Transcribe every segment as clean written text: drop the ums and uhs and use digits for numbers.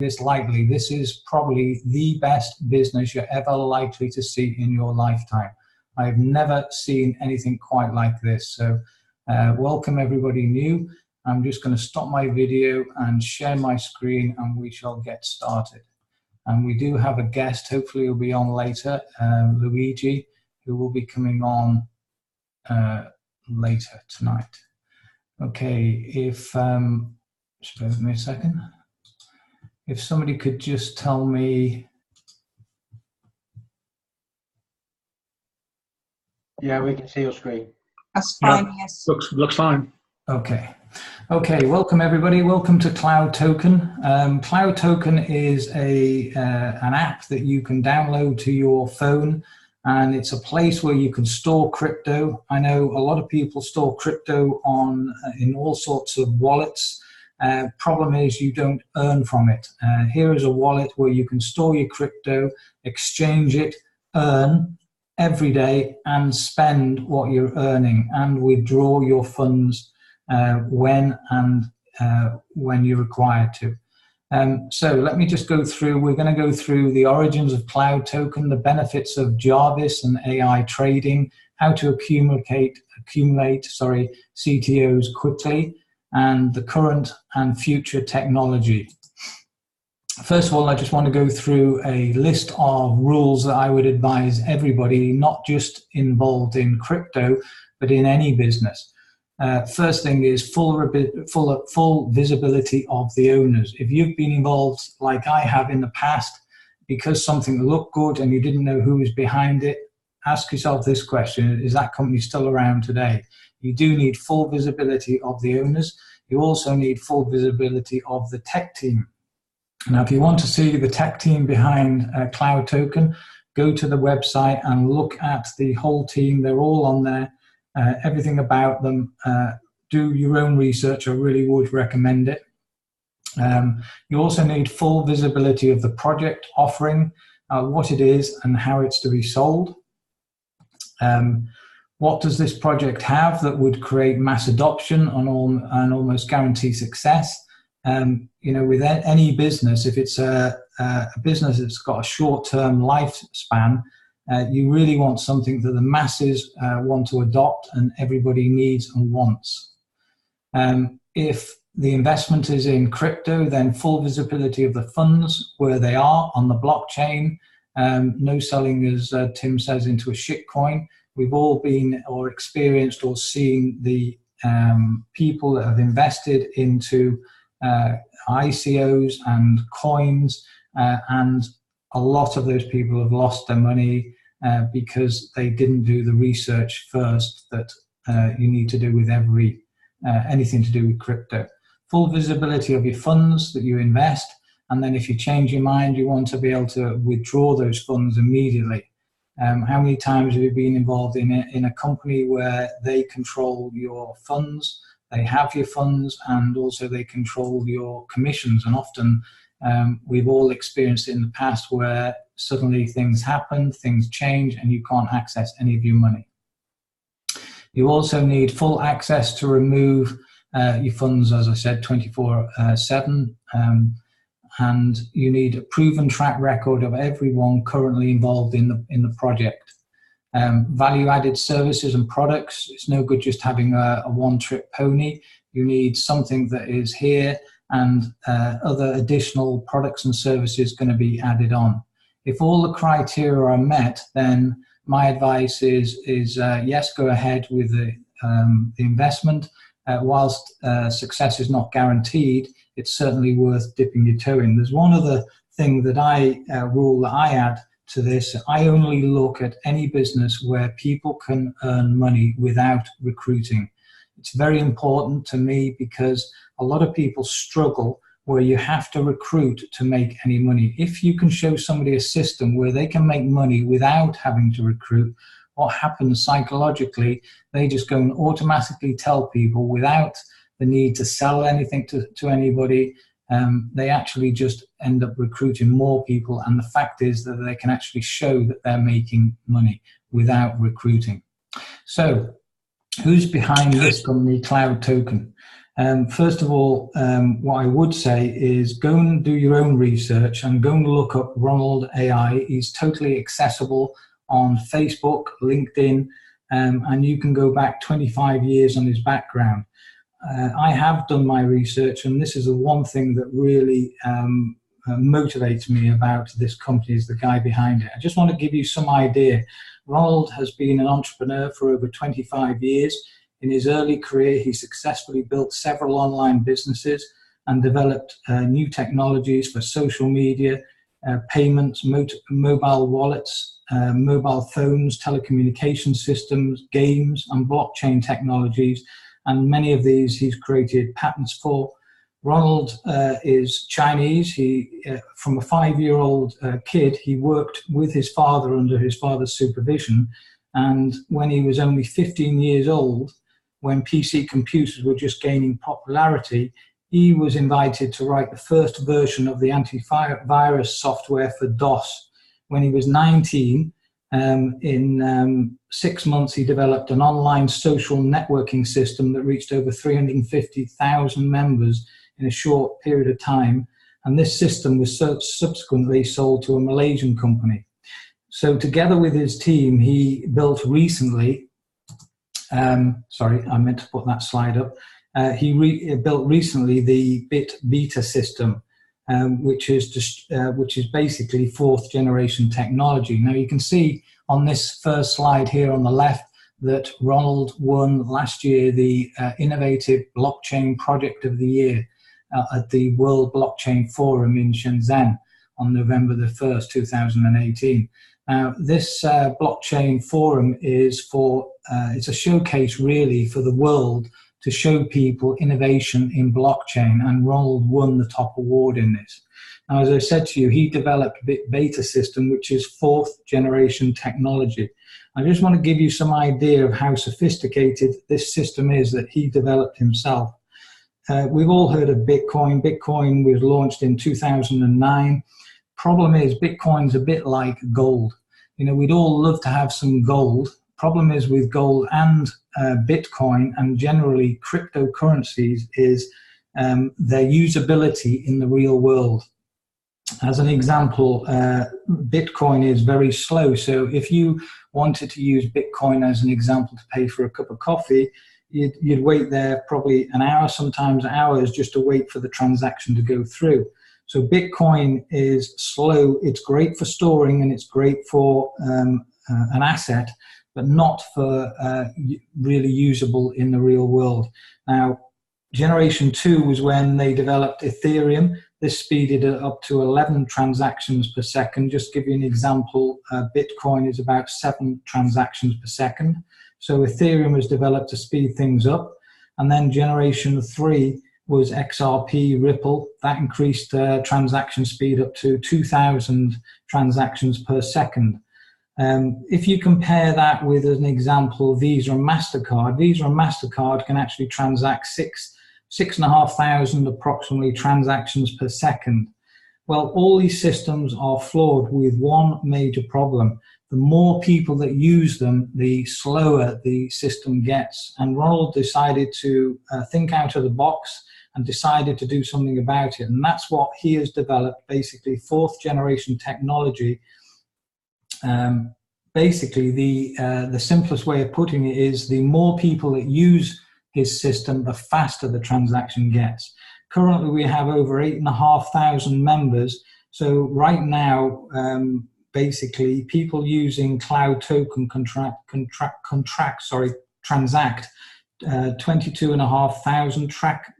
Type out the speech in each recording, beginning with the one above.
this lightly. This is probably the best business you're ever likely to see in your lifetime. I've never seen anything quite like this. So welcome everybody new. I'm just going to stop my video and share my screen, and we shall get started. And we do have a guest, hopefully he'll be on later, Luigi, who will be coming on later tonight. Okay, if, just bear with me a second. If somebody could just tell me. Yeah, we can see your screen. That's fine, yeah, yes. Looks fine. Okay. Okay, welcome everybody. Welcome to Cloud Token. Cloud Token is an app that you can download to your phone, and it's a place where you can store crypto. I know a lot of people store crypto in all sorts of wallets. Problem is you don't earn from it. Here is a wallet where you can store your crypto, exchange it, earn every day, and spend what you're earning, and withdraw your funds when you're required to. So let me just go through, we're going to go through the origins of Cloud Token, the benefits of Jarvis and AI trading, how to accumulate CTOs quickly, and the current and future technology. First of all, I just want to go through a list of rules that I would advise everybody, not just involved in crypto, but in any business. First thing is full visibility of the owners. If you've been involved, like I have in the past, because something looked good and you didn't know who was behind it, ask yourself this question: is that company still around today? You do need full visibility of the owners. You also need full visibility of the tech team. Now, if you want to see the tech team behind Cloud Token, go to the website and look at the whole team. They're all on there. Everything about them. Do your own research. I really would recommend it. You also need full visibility of the project offering, what it is and how it's to be sold. What does this project have that would create mass adoption and almost guarantee success? You know, with any business, if it's a business that's got a short-term lifespan, you really want something that the masses want to adopt and everybody needs and wants. If the investment is in crypto, then full visibility of the funds, where they are on the blockchain. No selling, as Tim says, into a shit coin. We've all been or experienced or seen the people that have invested into ICOs and coins, and a lot of those people have lost their money because they didn't do the research first that you need to do with anything to do with crypto. Full visibility of your funds that you invest, and then if you change your mind, you want to be able to withdraw those funds immediately. How many times have you been involved in a company where they control your funds, they have your funds, and also they control your commissions? And often we've all experienced it in the past where suddenly things happen, things change, and you can't access any of your money. You also need full access to remove your funds, as I said, 24/7, and you need a proven track record of everyone currently involved in the project. Value-added services and products. It's no good just having a one-trick pony. You need something that is here, and other additional products and services going to be added on. If all the criteria are met, then my advice is yes, go ahead with the investment. Whilst success is not guaranteed, it's certainly worth dipping your toe in. There's one other thing that rule that I add to this. I only look at any business where people can earn money without recruiting. It's very important to me because a lot of people struggle where you have to recruit to make any money. If you can show somebody a system where they can make money without having to recruit, what happens psychologically, they just go and automatically tell people without the need to sell anything to anybody. They actually just end up recruiting more people, and the fact is that they can actually show that they're making money without recruiting. So who's behind this company, Cloud Token? First of all, what I would say is go and do your own research and go and look up Ronald AI. He's totally accessible on Facebook, LinkedIn, and you can go back 25 years on his background. I have done my research, and this is the one thing that really motivates me about this company, is the guy behind it. I just want to give you some idea. Ronald has been an entrepreneur for over 25 years. In his early career, he successfully built several online businesses and developed new technologies for social media, payments, mobile wallets, mobile phones, telecommunication systems, games, and blockchain technologies. And many of these he's created patents for. Ronald is Chinese. He, from a 5-year-old kid, he worked with his father under his father's supervision. And when he was only 15 years old, when PC computers were just gaining popularity, he was invited to write the first version of the antivirus software for DOS. When he was 19, in 6 months, he developed an online social networking system that reached over 350,000 members in a short period of time. And this system was subsequently sold to a Malaysian company. So together with his team, he built recently, sorry, I meant to put that slide up. He built recently the BitBeta system, which is basically fourth generation technology. Now you can see on this first slide here on the left that Ronald won last year the Innovative Blockchain Project of the Year at the World Blockchain Forum in Shenzhen on November the 1st, 2018. Now, this blockchain forum is it's a showcase really for the world to show people innovation in blockchain, and Ronald won the top award in this. Now, as I said to you, he developed BitBeta system, which is fourth generation technology. I just want to give you some idea of how sophisticated this system is that he developed himself. We've all heard of Bitcoin. Bitcoin was launched in 2009. Problem is, Bitcoin's a bit like gold. You know, we'd all love to have some gold. Problem is with gold and Bitcoin and generally cryptocurrencies is their usability in the real world. As an example, Bitcoin is very slow. So if you wanted to use Bitcoin as an example to pay for a cup of coffee, you'd wait there probably an hour, sometimes hours, just to wait for the transaction to go through. So Bitcoin is slow. It's great for storing and it's great for an asset, but not for really usable in the real world. Now, Generation 2 was when they developed Ethereum. This speeded it up to 11 transactions per second. Just to give you an example, Bitcoin is about 7 transactions per second. So Ethereum was developed to speed things up. And then Generation 3 was XRP, Ripple. That increased transaction speed up to 2,000 transactions per second. If you compare that with, as an example, Visa and MasterCard can actually transact 6,500 approximately transactions per second. Well, all these systems are flawed with one major problem. The more people that use them, the slower the system gets. And Ronald decided to think out of the box and decided to do something about it. And that's what he has developed, basically fourth generation technology. Basically, the simplest way of putting it is the more people that use his system, the faster the transaction gets. Currently, we have over 8,500 members. So right now, basically, people using Cloud Token transact 22,500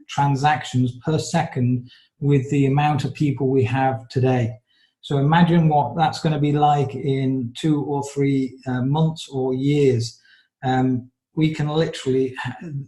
transactions per second with the amount of people we have today. So imagine what that's going to be like in 2 or 3 months or years. We can literally,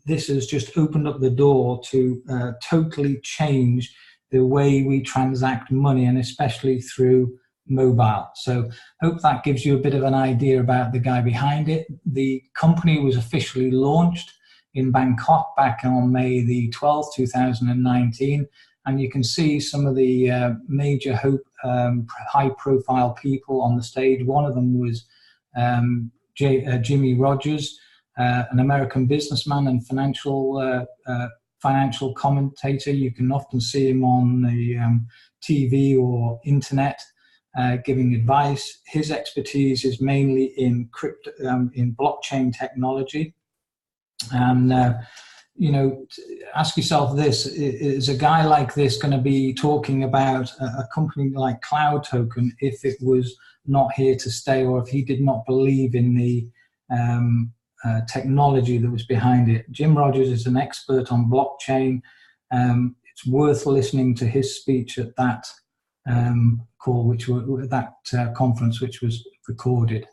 this has just opened up the door to totally change the way we transact money, and especially through mobile. So hope that gives you a bit of an idea about the guy behind it. The company was officially launched in Bangkok back on May the 12th, 2019. And you can see some of the major high-profile people on the stage. One of them was Jimmy Rogers, an American businessman and financial financial commentator. You can often see him on the TV or internet giving advice. His expertise is mainly in crypto, in blockchain technology. And ask yourself this: is a guy like this going to be talking about a company like Cloud Token if it was not here to stay, or if he did not believe in the technology that was behind it? Jim Rogers is an expert on blockchain. It's worth listening to his speech at that conference, which was recorded.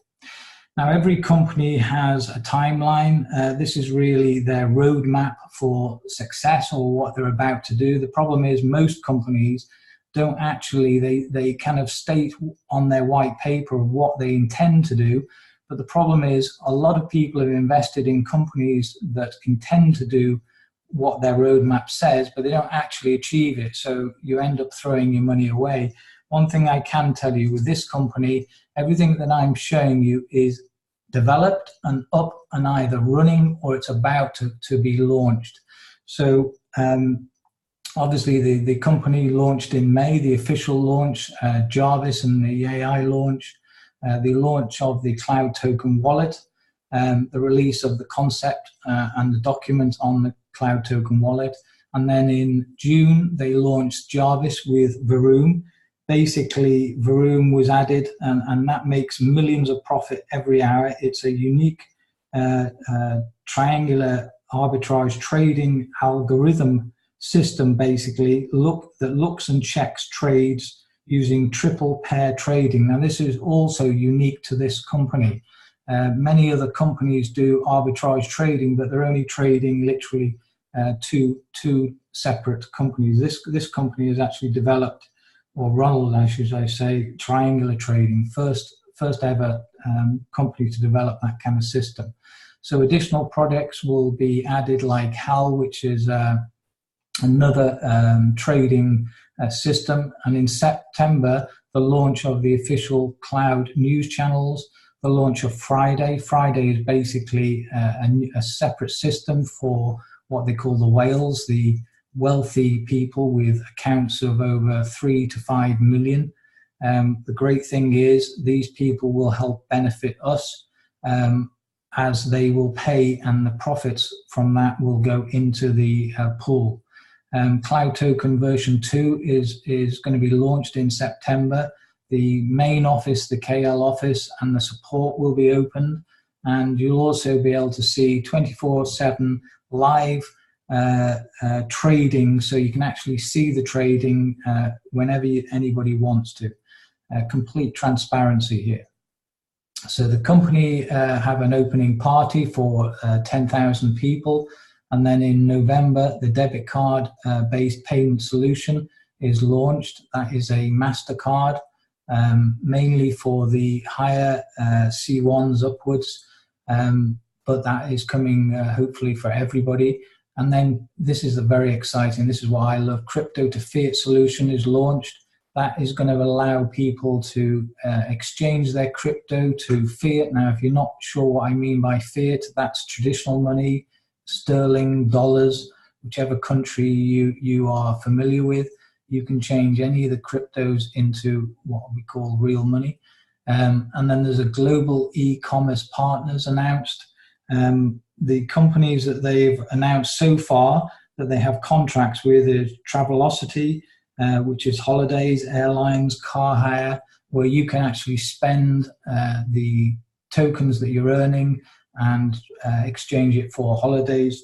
Now, every company has a timeline. This is really their roadmap for success or what they're about to do. The problem is most companies don't actually, they kind of state on their white paper of what they intend to do. But the problem is a lot of people have invested in companies that intend to do what their roadmap says, but they don't actually achieve it. So you end up throwing your money away. One thing I can tell you with this company, everything that I'm showing you is developed and up and either running or it's about to be launched. So obviously the company launched in May, the official launch, Jarvis and the AI launch, the launch of the Cloud Token wallet, the release of the concept and the document on the Cloud Token wallet. And then in June, they launched Jarvis with Vroom. Basically, Vroom was added, and that makes millions of profit every hour. It's a unique triangular arbitrage trading algorithm system, basically, that looks and checks trades using triple pair trading. Now, this is also unique to this company. Many other companies do arbitrage trading, but they're only trading literally two separate companies. This company has actually developed, or Ronald, I should say, triangular trading, first ever company to develop that kind of system. So additional products will be added, like HAL, which is another trading system. And in September, the launch of the official cloud news channels, the launch of Friday. Friday is basically a separate system for what they call the whales, the wealthy people with accounts of over 3 to 5 million. The great thing is these people will help benefit us as they will pay, and the profits from that will go into the pool. Cloud Token version 2 is going to be launched in September. The main office, the KL office, and the support will be opened, and you'll also be able to see 24/7 live trading, so you can actually see the trading whenever anybody wants to. Complete transparency here. So the company have an opening party for 10,000 people, and then in November the debit card based payment solution is launched. That is a MasterCard, mainly for the higher C1s upwards, but that is coming hopefully for everybody. And then this is very exciting, this is what I love, crypto to fiat solution is launched. That is going to allow people to exchange their crypto to fiat. Now, if you're not sure what I mean by fiat, that's traditional money, sterling, dollars, whichever country you are familiar with. You can change any of the cryptos into what we call real money. And then there's a global e-commerce partners announced. The companies that they've announced so far that they have contracts with is Travelocity, which is holidays, airlines, car hire, where you can actually spend the tokens that you're earning and exchange it for holidays,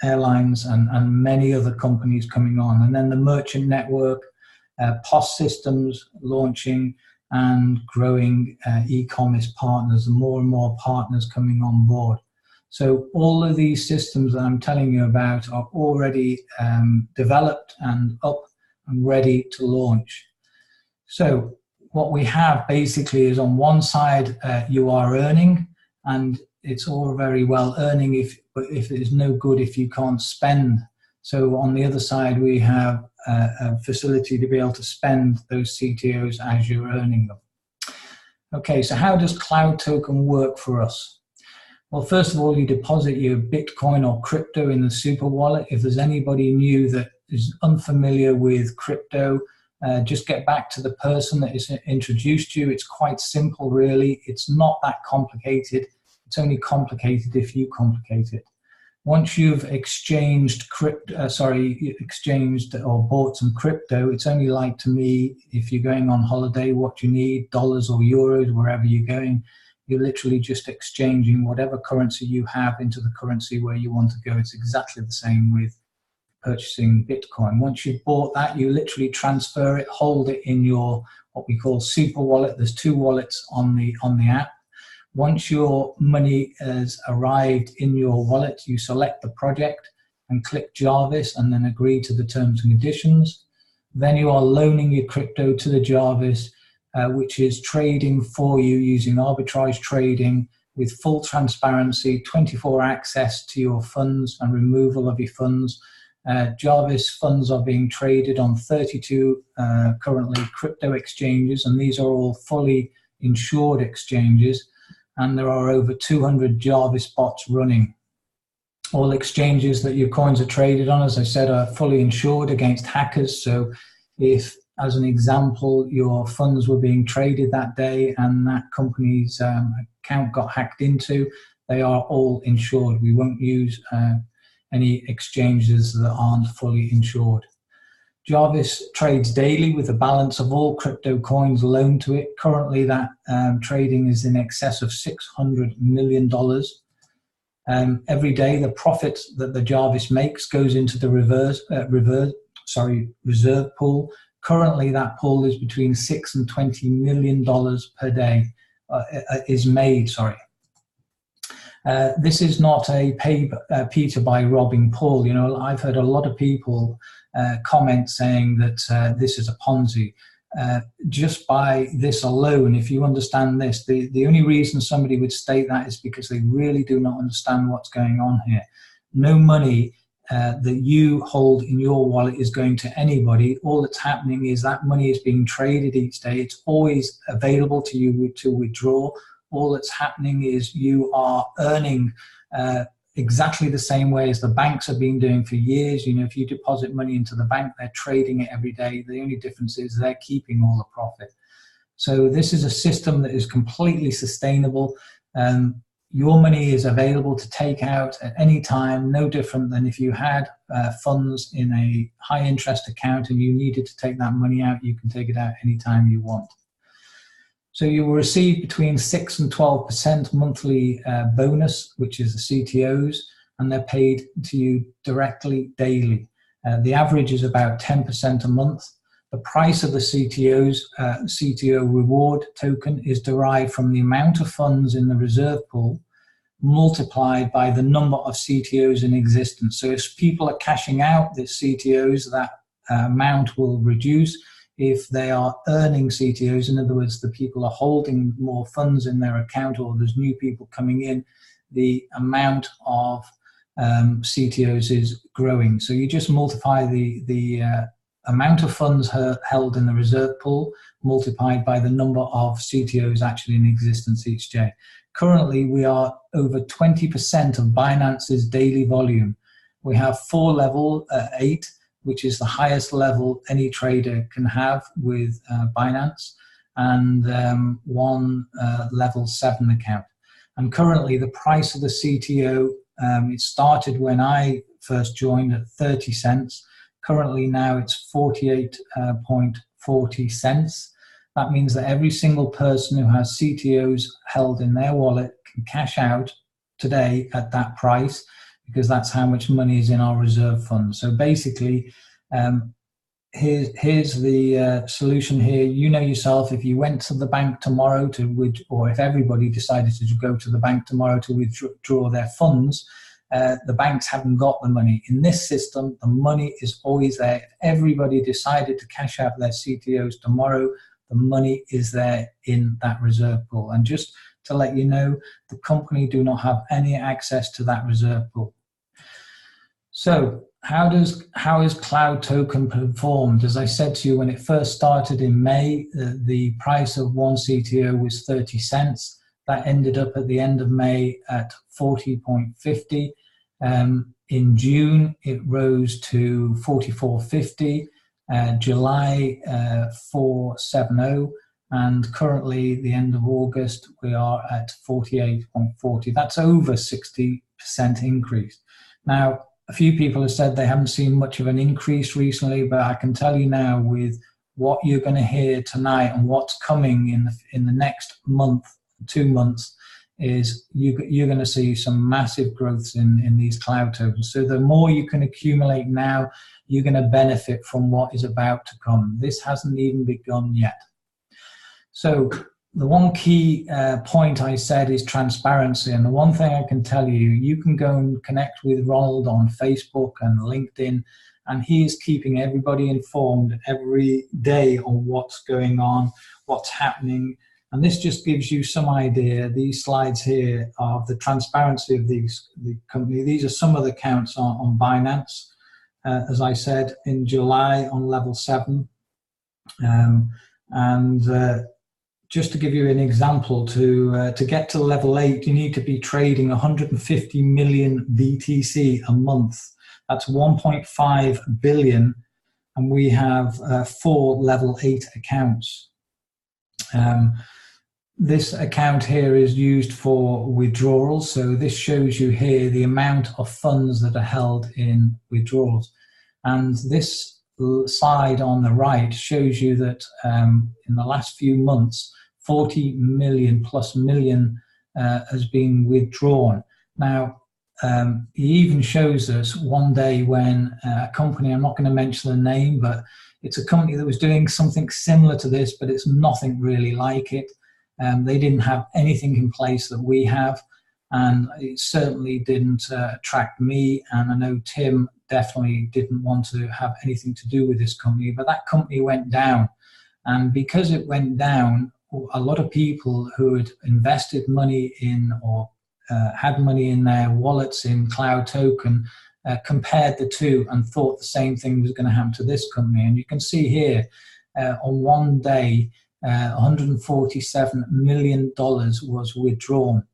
airlines, and many other companies coming on. And then the merchant network, POS systems launching, and growing e-commerce partners, and more partners coming on board. So all of these systems that I'm telling you about are already developed and up and ready to launch. So what we have basically is, on one side you are earning, and it's all very well earning, but if it is no good if you can't spend. So on the other side we have a facility to be able to spend those CTOs as you're earning them. Okay, so how does Cloud Token work for us? Well, first of all, you deposit your Bitcoin or crypto in the super wallet. If there's anybody new that is unfamiliar with crypto, just get back to the person that has introduced you. It's quite simple, really. It's not that complicated. It's only complicated if you complicate it. Once you've exchanged exchanged or bought some crypto, it's only like, to me, if you're going on holiday, what you need, dollars or euros, wherever you're going, you're literally just exchanging whatever currency you have into the currency where you want to go. It's exactly the same with purchasing Bitcoin. Once you've bought that, you literally transfer it, hold it in your what we call super wallet. There's 2 wallets on the app. Once your money has arrived in your wallet, you select the project and click Jarvis and then agree to the terms and conditions. Then you are loaning your crypto to the Jarvis, which is trading for you using arbitrage trading with full transparency, 24 access to your funds and removal of your funds. Jarvis funds are being traded on 32 currently crypto exchanges, and these are all fully insured exchanges. And there are over 200 Jarvis bots running. All exchanges that your coins are traded on, as I said, are fully insured against hackers. So if, as an example, your funds were being traded that day and that company's account got hacked into, they are all insured. We won't use any exchanges that aren't fully insured. Jarvis trades daily with a balance of all crypto coins loaned to it. Currently, that trading is in excess of $600 million. Every day, the profit that the Jarvis makes goes into the reserve pool. Currently, that pool is between $6 and $20 million per day. Is made. This is not a pay Peter by robbing Paul. You know, I've heard a lot of people comment saying that this is a Ponzi. Just by this alone, if you understand this, the only reason somebody would state that is because they really do not understand what's going on here. No money that you hold in your wallet is going to anybody. All that's happening is that money is being traded each day. It's always available to you to withdraw. All that's happening is you are earning exactly the same way as the banks have been doing for years. You know, if you deposit money into the bank, they're trading it every day. The only difference is they're keeping all the profit. So this is a system that is completely sustainable. Your money is available to take out at any time, no different than if you had funds in a high interest account and you needed to take that money out, you can take it out anytime you want. So you will receive between 6 and 12% monthly bonus, which is the CTOs, and they're paid to you directly daily. The average is about 10% a month. The price of the CTO reward token is derived from the amount of funds in the reserve pool multiplied by the number of CTOs in existence. So if people are cashing out the CTOs, that amount will reduce. If they are earning CTOs, in other words, the people are holding more funds in their account or there's new people coming in, the amount of CTOs is growing. So you just multiply the amount of funds held in the reserve pool multiplied by the number of CTOs actually in existence each day. Currently, we are over 20% of Binance's daily volume. We have 4 level 8, which is the highest level any trader can have with Binance, and 1 level 7 account. And currently the price of the CTO, it started when I first joined at 30 cents. Currently now it's 48.40 cents. That means that every single person who has CTOs held in their wallet can cash out today at that price, because that's how much money is in our reserve fund. So basically, here's the solution here. You know yourself, if you went to the bank tomorrow or if everybody decided to go to the bank tomorrow to withdraw their funds, the banks haven't got the money. In this system, the money is always there. If everybody decided to cash out their CTOs tomorrow, the money is there in that reserve pool. And just to let you know, the company do not have any access to that reserve pool. So how is Cloud Token performed? As I said to you, when it first started in May, the price of 1 CTO was 30 cents. That ended up at the end of May at 40.50. In June, it rose to 44.50. July, 470. And currently, the end of August, we are at 48.40. That's over 60% increase. Now, a few people have said they haven't seen much of an increase recently, but I can tell you now, with what you're going to hear tonight and what's coming in the next month, 2 months, is you're going to see some massive growths in these cloud tokens. So the more you can accumulate now, you're going to benefit from what is about to come. This hasn't even begun yet. So the one key point I said is transparency. And the one thing I can tell you, you can go and connect with Ronald on Facebook and LinkedIn, and he is keeping everybody informed every day on what's going on, what's happening. And this just gives you some idea. These slides here of the transparency of the company. These are some of the counts on Binance. As I said, in July on level 7. Just to give you an example, to get to level 8, you need to be trading 150 million BTC a month. That's 1.5 billion, and we have 4 level 8 accounts. This account here is used for withdrawals, so this shows you here the amount of funds that are held in withdrawals. And this slide on the right shows you that in the last few months, 40 million plus million has been withdrawn. Now, he even shows us one day when a company, I'm not going to mention the name, but it's a company that was doing something similar to this, but it's nothing really like it. They didn't have anything in place that we have, and it certainly didn't attract me, and I know Tim definitely didn't want to have anything to do with this company, but that company went down. And because it went down, a lot of people who had invested money in or had money in their wallets in Cloud Token compared the two and thought the same thing was going to happen to this company. And you can see here on one day, $147 million was withdrawn.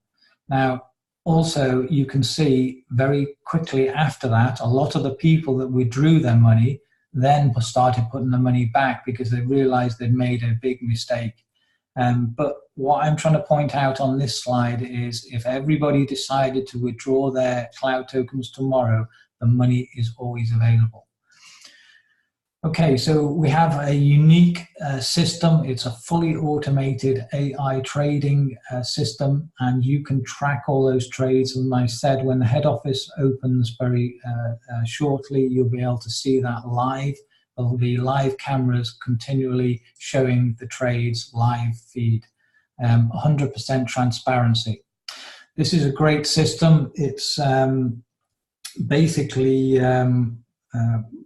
Now, also, you can see very quickly after that, a lot of the people that withdrew their money then started putting the money back because they realized they'd made a big mistake. But what I'm trying to point out on this slide is if everybody decided to withdraw their Cloud Tokens tomorrow, the money is always available. Okay, so we have a unique system. It's a fully automated AI trading system, and you can track all those trades. And I said, when the head office opens very shortly, you'll be able to see that live. There'll be live cameras continually showing the trades live feed. 100% transparency. This is a great system. It's basically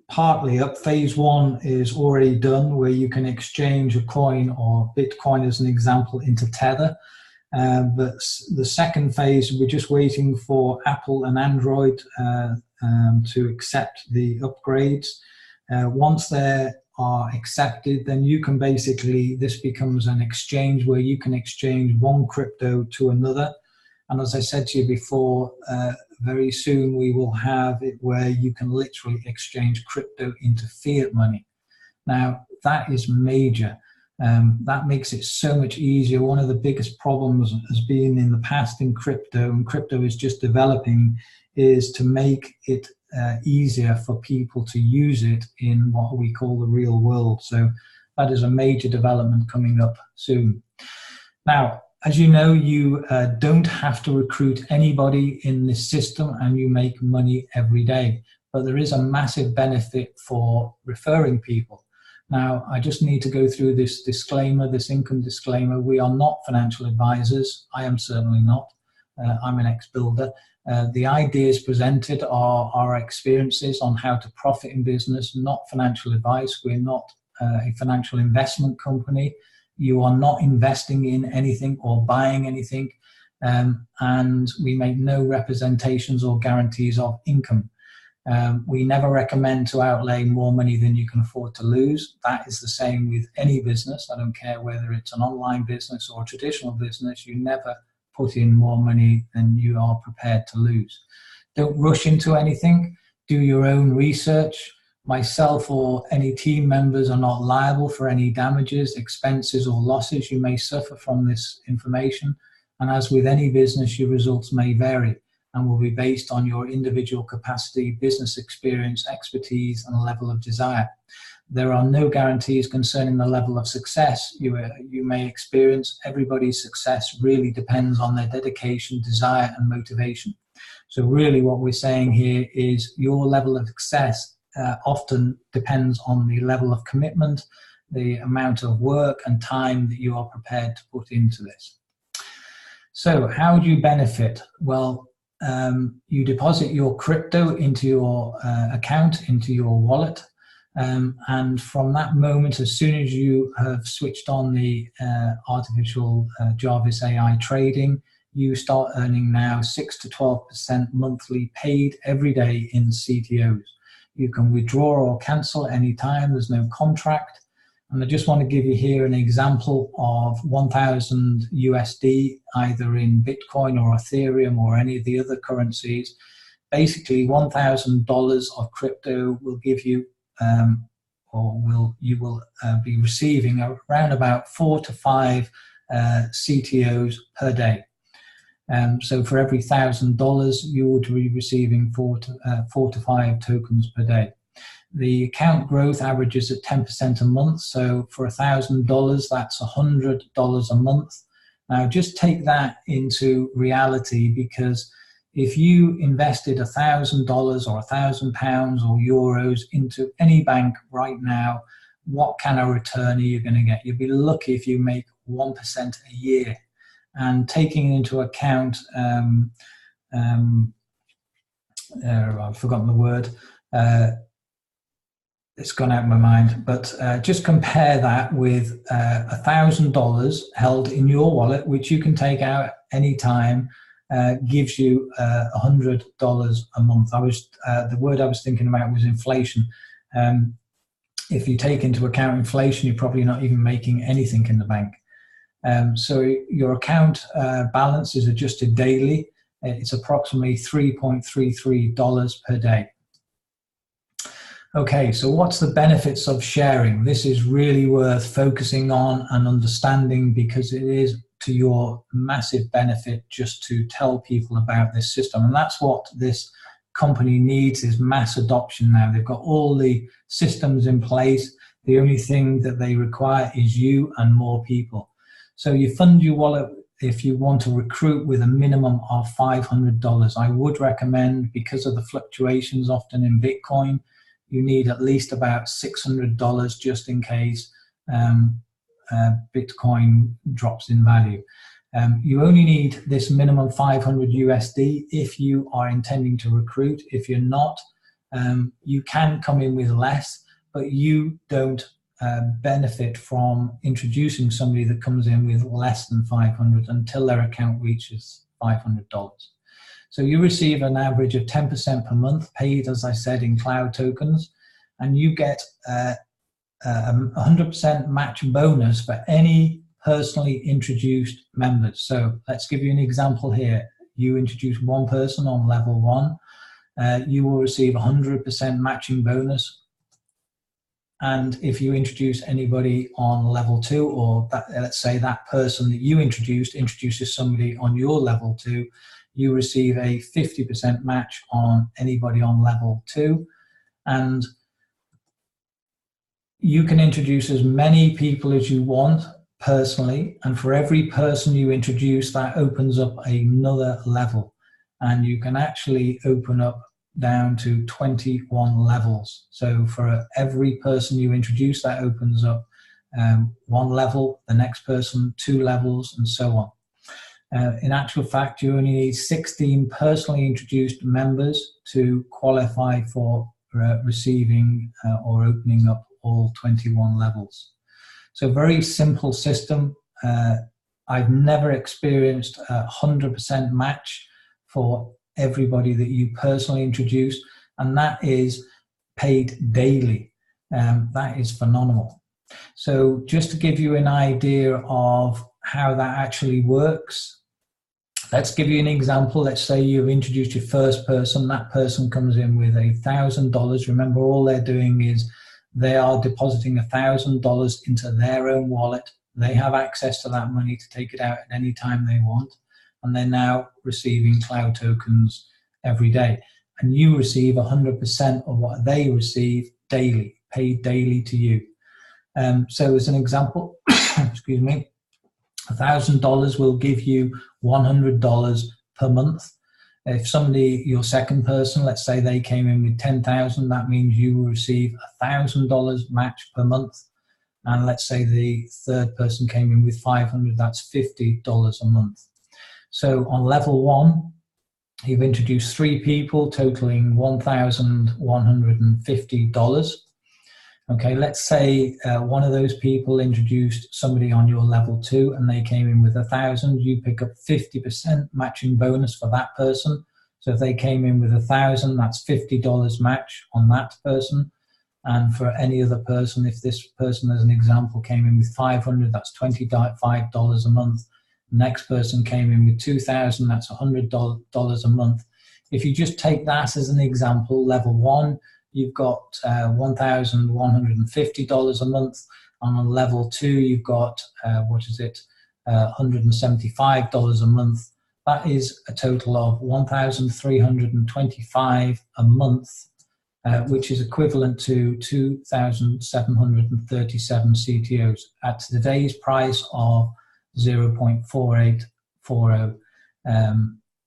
partly up. Phase 1 is already done, where you can exchange a coin or Bitcoin as an example into Tether. But the second phase, we're just waiting for Apple and Android to accept the upgrades. Once they are accepted, then you can basically, this becomes an exchange where you can exchange one crypto to another. And as I said to you before, very soon we will have it where you can literally exchange crypto into fiat money. Now, that is major. That makes it so much easier. One of the biggest problems has been in the past in crypto, and crypto is just developing, is to make it easier for people to use it in what we call the real world. So that is a major development coming up soon. Now, as you know, you don't have to recruit anybody in this system, and you make money every day. But there is a massive benefit for referring people. Now, I just need to go through this disclaimer, this income disclaimer. We are not financial advisors. I am certainly not. I'm an ex-builder. The ideas presented are our experiences on how to profit in business, not financial advice. We're not a financial investment company. You are not investing in anything or buying anything, and we make no representations or guarantees of income. We never recommend to outlay more money than you can afford to lose. That is the same with any business. I don't care whether it's an online business or a traditional business. You never put in more money than you are prepared to lose. Don't rush into anything. Do your own research. Myself or any team members are not liable for any damages, expenses, or losses you may suffer from this information. And as with any business, your results may vary and will be based on your individual capacity, business experience, expertise, and level of desire. There are no guarantees concerning the level of success you may experience. Everybody's success really depends on their dedication, desire, and motivation. So really what we're saying here is your level of success often depends on the level of commitment, the amount of work and time that you are prepared to put into this. So how do you benefit? Well, you deposit your crypto into your account, into your wallet. And from that moment, as soon as you have switched on the artificial Jarvis AI trading, you start earning now 6 to 12% monthly paid every day in CTOs. You can withdraw or cancel anytime. There's no contract. And I just want to give you here an example of 1,000 USD, either in Bitcoin or Ethereum or any of the other currencies. Basically, $1,000 of crypto will give you you will be receiving around about 4 to 5 CTOs per day. So for every $1,000, you would be receiving 4 to 5 tokens per day. The account growth averages at 10% a month. So for $1,000, that's $100 a month. Now just take that into reality, because if you invested $1,000 or £1,000 or euros into any bank right now, what kind of return are you going to get? You'd be lucky if you make 1% a year. And taking into account, I've forgotten the word, it's gone out of my mind, but just compare that with $1,000 held in your wallet, which you can take out anytime. Gives you $100 a month. The word I was thinking about was inflation. If you take into account inflation, you're probably not even making anything in the bank. So your account balance is adjusted daily. It's approximately $3.33 per day. Okay, so what's the benefits of sharing? This is really worth focusing on and understanding, because it is to your massive benefit just to tell people about this system. And that's what this company needs, is mass adoption now. They've got all the systems in place. The only thing that they require is you and more people. So you fund your wallet if you want to recruit with a minimum of $500. I would recommend, because of the fluctuations often in Bitcoin, you need at least about $600 just in case Bitcoin drops in value. You only need this minimum 500 USD if you are intending to recruit. If you're not, you can come in with less, but you don't benefit from introducing somebody that comes in with less than 500 until their account reaches $500. So you receive an average of 10% per month paid, as I said, in cloud tokens, and you get 100% match bonus for any personally introduced members. So let's give you an example here. You introduce one person on level 1, you will receive 100% matching bonus. And if you introduce anybody on level 2, or let's say that person that you introduces somebody on your level 2, you receive a 50% match on anybody on level 2. And you can introduce as many people as you want personally, and for every person you introduce, that opens up another level, and you can actually open up down to 21 levels. So for every person you introduce, that opens up 1 level, the next person 2 levels, and so on. In actual fact, you only need 16 personally introduced members to qualify for receiving or opening up all 21 levels. So very simple system. I've never experienced a 100% match for everybody that you personally introduce, and that is paid daily. That is phenomenal. So just to give you an idea of how that actually works, Let's give you an example. Let's say you've introduced your first person. That person comes in with $1,000. Remember, all they're doing is they are depositing $1,000 into their own wallet. They have access to that money to take it out at any time they want. And they're now receiving cloud tokens every day. And you receive 100% of what they receive daily, paid daily to you. So as an example, excuse me, $1,000 will give you $100 per month. If somebody, your second person, let's say they came in with 10,000, that means you will receive $1,000 match per month. And let's say the third person came in with 500, that's $50 a month. So on level 1, you've introduced 3 people totaling $1,150. Okay, let's say one of those people introduced somebody on your level 2 and they came in with 1,000. You pick up 50% matching bonus for that person. So if they came in with 1,000, that's $50 match on that person. And for any other person, if this person, as an example, came in with 500, that's $25 a month. The next person came in with 2,000, that's $100 a month. If you just take that as an example, level 1, you've got $1,150 a month. On level 2, you've got, $175 a month. That is a total of $1,325 a month, which is equivalent to 2,737 CTOs at today's price of 0.4840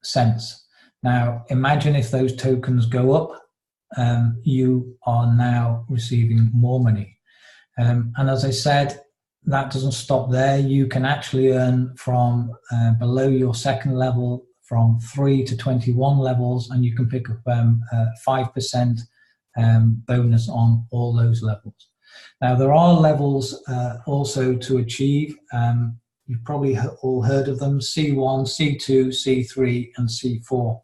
cents. Now, imagine if those tokens go up, you are now receiving more money. And as I said, that doesn't stop there. You can actually earn from below your second level from 3 to 21 levels, and you can pick up 5% bonus on all those levels. Now, there are levels also to achieve. You've probably all heard of them: C1, C2, C3, and C4.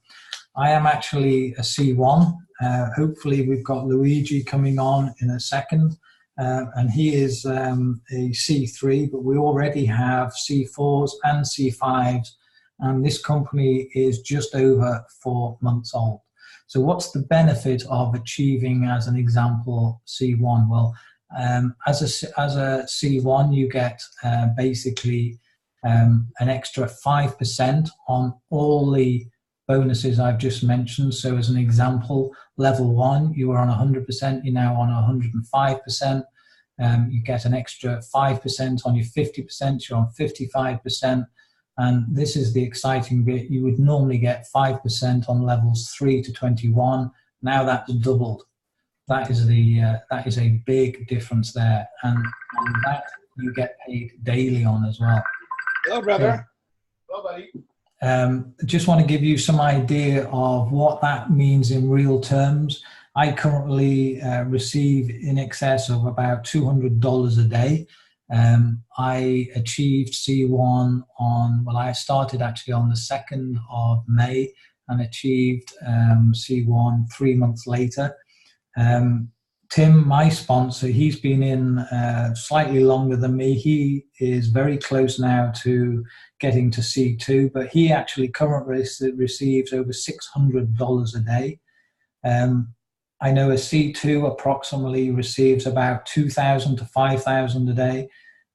I am actually a C1. Hopefully we've got Luigi coming on in a second, and he is a C3, but we already have C4s and C5s, and this company is just over 4 months old. So what's the benefit of achieving, as an example, C1? Well, as a C1, you get basically an extra 5% on all the bonuses I've just mentioned. So as an example, level 1, you were on 100%, you're now on 105%. You get an extra 5% on your 50%, you're on 55%. And this is the exciting bit. You would normally get 5% on levels 3 to 21. Now that's doubled. That is a big difference there. And that you get paid daily on as well. Hello, brother. Hello, buddy. Just want to give you some idea of what that means in real terms. I currently receive in excess of about $200 a day. I achieved C1 I started actually on the 2nd of May and achieved C1 3 months later. Tim, my sponsor, he's been in slightly longer than me. He is very close now to getting to C2, but he actually currently receives over $600 a day. I know a C2 approximately receives about 2,000 to 5,000 a day.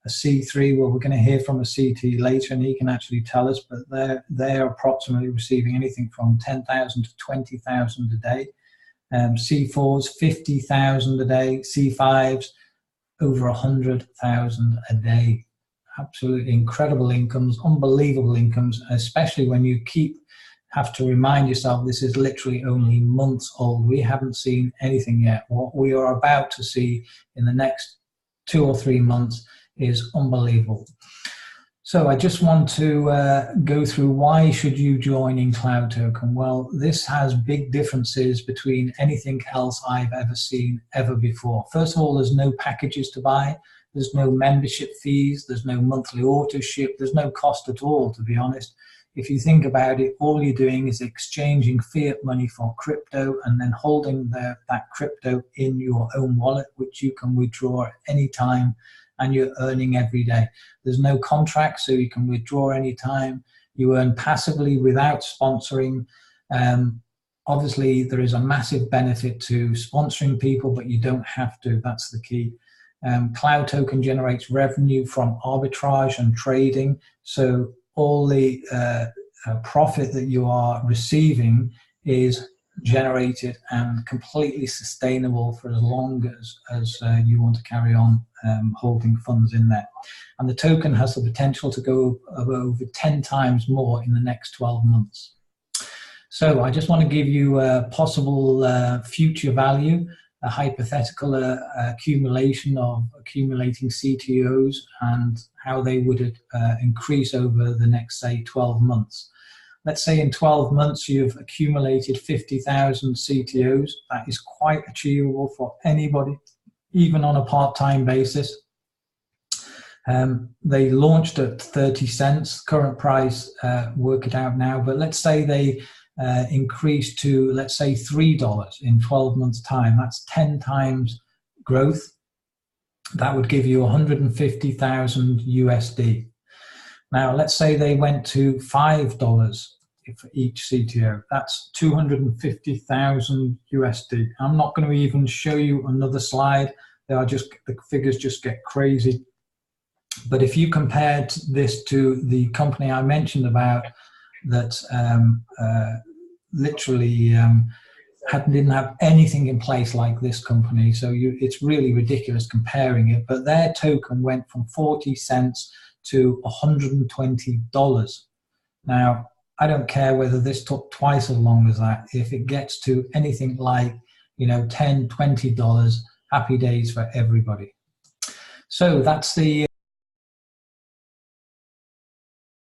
A C3, well, we're going to hear from a CT later, and he can actually tell us, but they're approximately receiving anything from 10,000 to 20,000 a day. C4s, 50,000 a day. C5s, over 100,000 a day. Absolutely incredible incomes, unbelievable incomes, especially when you have to remind yourself this is literally only months old. We haven't seen anything yet. What we are about to see in the next 2 or 3 months is unbelievable. So I just want to go through why should you join in Cloud Token. Well, this has big differences between anything else I've ever seen ever before. First of all, there's no packages to buy. There's no membership fees. There's no monthly auto ship. There's no cost at all, to be honest. If you think about it, all you're doing is exchanging fiat money for crypto and then holding that crypto in your own wallet, which you can withdraw at any time, and you're earning every day. There's no contract, so you can withdraw any time. You earn passively without sponsoring. Obviously, there is a massive benefit to sponsoring people, but you don't have to. That's the key. Cloud Token generates revenue from arbitrage and trading. So all the profit that you are receiving is generated and completely sustainable for as long as you want to carry on holding funds in there. And the token has the potential to go over 10 times more in the next 12 months. So I just want to give you a possible future value, a hypothetical accumulation of accumulating CTOs and how they would increase over the next, say, 12 months. Let's say in 12 months you've accumulated 50,000 CTOs. That is quite achievable for anybody, even on a part-time basis. They launched at 30 cents, current price, work it out now, but let's say they increased to, let's say, $3 in 12 months' time. That's 10 times growth. That would give you 150,000 USD. Now, let's say they went to $5 for each CTO. That's 250,000 USD. I'm not going to even show you another slide. The figures just get crazy. But if you compared this to the company I mentioned about that literally didn't have anything in place like this company, so it's really ridiculous comparing it. But their token went from 40 cents to $120. Now, I don't care whether this took twice as long as that. If it gets to anything like, $10, $20, happy days for everybody. So that's the